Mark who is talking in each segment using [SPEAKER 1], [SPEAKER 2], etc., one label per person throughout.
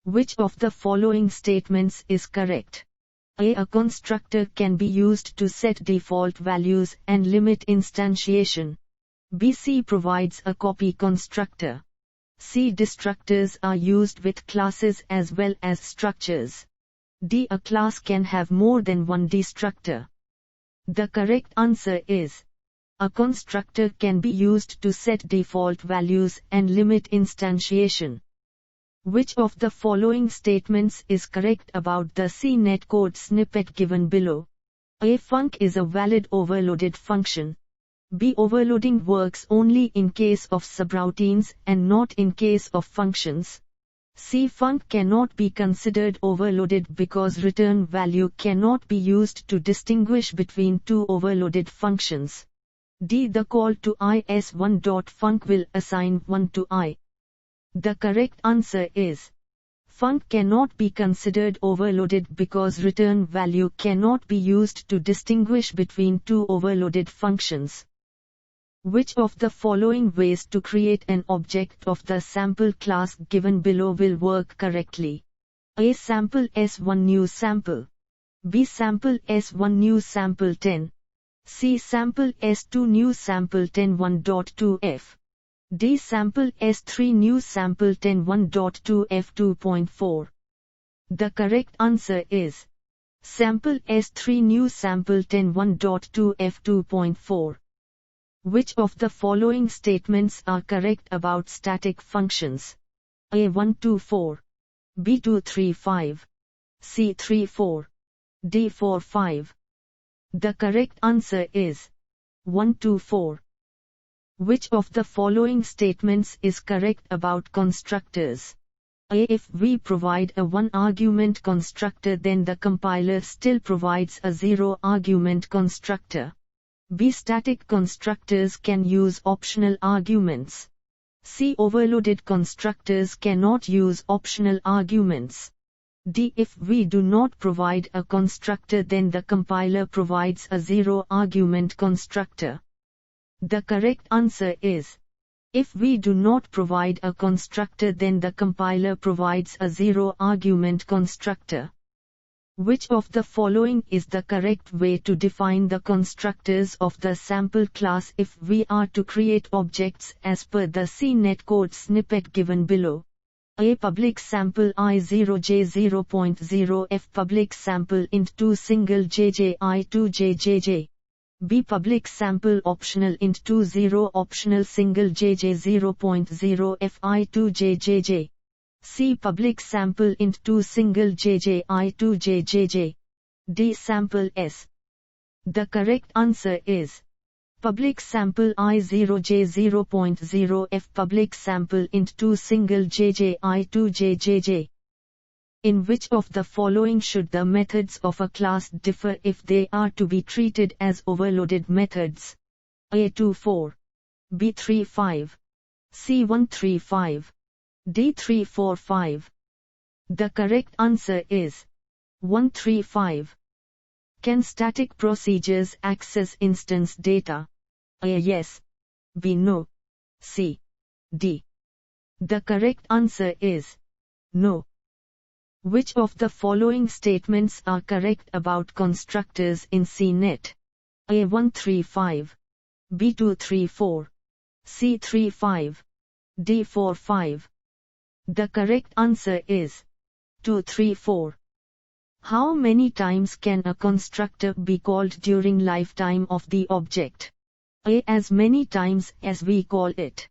[SPEAKER 1] Which of the following statements is correct? A constructor can be used to set default values and limit instantiation. B. C provides a copy constructor. C. Destructors are used with classes as well as structures. D. A class can have more than one destructor. The correct answer is a constructor can be used to set default values and limit instantiation. Which of the following statements is correct about the C netcode snippet given below? A. Func is a valid overloaded function. B. Overloading works only in case of subroutines and not in case of functions. C. Func cannot be considered overloaded because return value cannot be used to distinguish between two overloaded functions. D. The call to is1.func will assign 1 to I. The correct answer is func cannot be considered overloaded because return value cannot be used to distinguish between two overloaded functions. Which of the following ways to create an object of the sample class given below will work correctly? A. Sample S1 new sample. B. Sample S1 new sample 10. C. Sample S2 new sample 10 1.2f. D. Sample S3 new sample 10 1.2 f2.4. The correct answer is sample S3 new sample 10 1.2 f2.4. Which of the following statements are correct about static functions? A. 1 2 4. B. 2 3 5. C. 3 4. D. 4 5. The correct answer is 1 2 4. Which of the following statements is correct about constructors? A. If we provide a 1-argument constructor, then the compiler still provides a 0-argument constructor. B. Static constructors can use optional arguments. C. Overloaded constructors cannot use optional arguments. D. If we do not provide a constructor, then the compiler provides a 0-argument constructor. The correct answer is if we do not provide a constructor, then the compiler provides a 0-argument constructor. Which of the following is the correct way to define the constructors of the sample class if we are to create objects as per the C netcode snippet given below? A. Public sample i0j0.0 f public sample int2 single jj i2j. B. Public sample optional int2 0 optional single jj 0.0 f i2j. C. Public sample int2 single jj i2j. D. Sample S. The correct answer is public sample i0j0.0 f public sample int2 single jj i2j. In which of the following should the methods of a class differ if they are to be treated as overloaded methods? A. 2 4. B. 3 5. C. 1 3 5. D. 3 4 5. The correct answer is 1 3 5. Can static procedures access instance data? A. Yes. B. No. C. D. The correct answer is no. Which of the following statements are correct about constructors in CNET? A. 1 3 5. B. 2 3 4. C. 3 5. D. 4 5. The correct answer is 2 3 4. How many times can a constructor be called during lifetime of the object? A. As many times as we call it.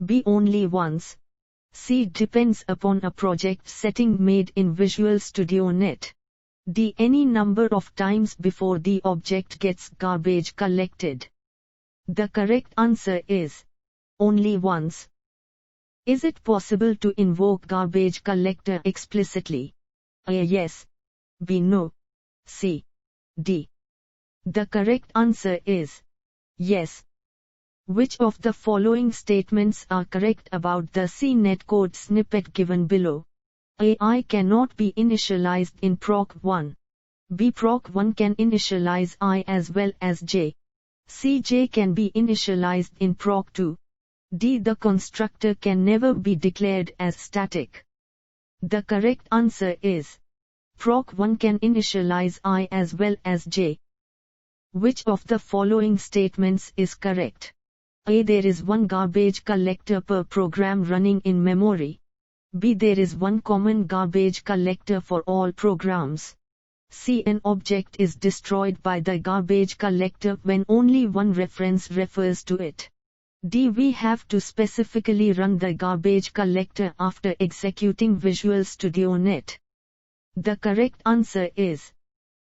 [SPEAKER 1] B. Only once. C. Depends upon a project setting made in Visual Studio Net. D. Any number of times before the object gets garbage collected. The correct answer is only once. Is it possible to invoke garbage collector explicitly? A. Yes. B. No. C. D. The correct answer is yes. Which of the following statements are correct about the C netcode snippet given below? A. I cannot be initialized in proc1. B. proc1 can initialize I as well as j. C. j can be initialized in proc2. D. The constructor can never be declared as static. The correct answer is proc1 can initialize I as well as j. Which of the following statements is correct? A. There is one garbage collector per program running in memory. B. There is one common garbage collector for all programs. C. An object is destroyed by the garbage collector when only one reference refers to it. D. We have to specifically run the garbage collector after executing Visual Studio Net. The correct answer is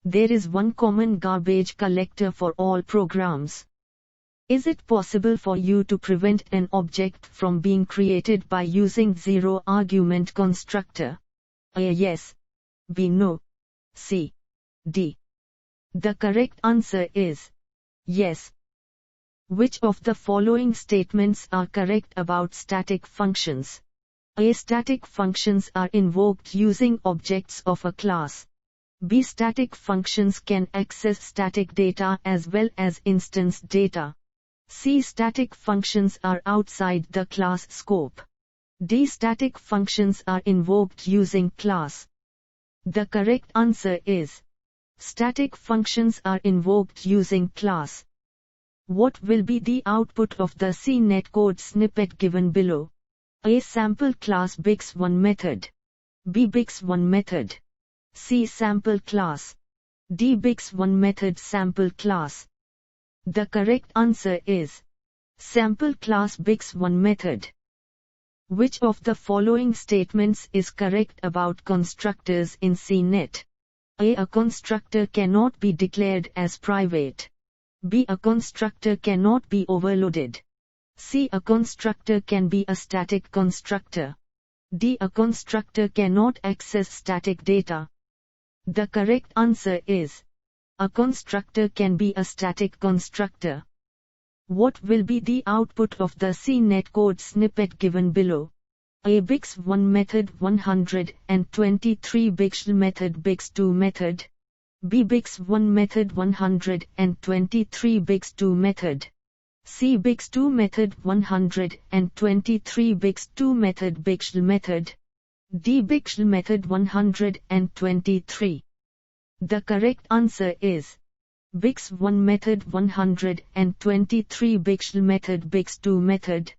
[SPEAKER 1] there is one common garbage collector for all programs. Is it possible for you to prevent an object from being created by using zero-argument constructor? A. Yes. B. No. C. D. The correct answer is yes. Which of the following statements are correct about static functions? A. Static functions are invoked using objects of a class. B. Static functions can access static data as well as instance data. C. Static functions are outside the class scope. D. Static functions are invoked using class. The correct answer is static functions are invoked using class. What will be the output of the CNET code snippet given below? A. Sample class bix1 method. B. bix1 method. C. Sample class. D. bix1 method sample class. The correct answer is sample class bix1 method. Which of the following statements is correct about constructors in CNET? A. A constructor cannot be declared as private. B. A constructor cannot be overloaded. C. A constructor can be a static constructor. D. A constructor cannot access static data. The correct answer is a constructor can be a static constructor. What will be the output of the CNET code snippet given below? A. bix1 method 123 bix method bix2 method. B. bix1 method 123 bix2 method. C. bix2 method 123 bix2 method bix method. D. bix method 123. The correct answer is bix1 method 123 bix method bix2 method.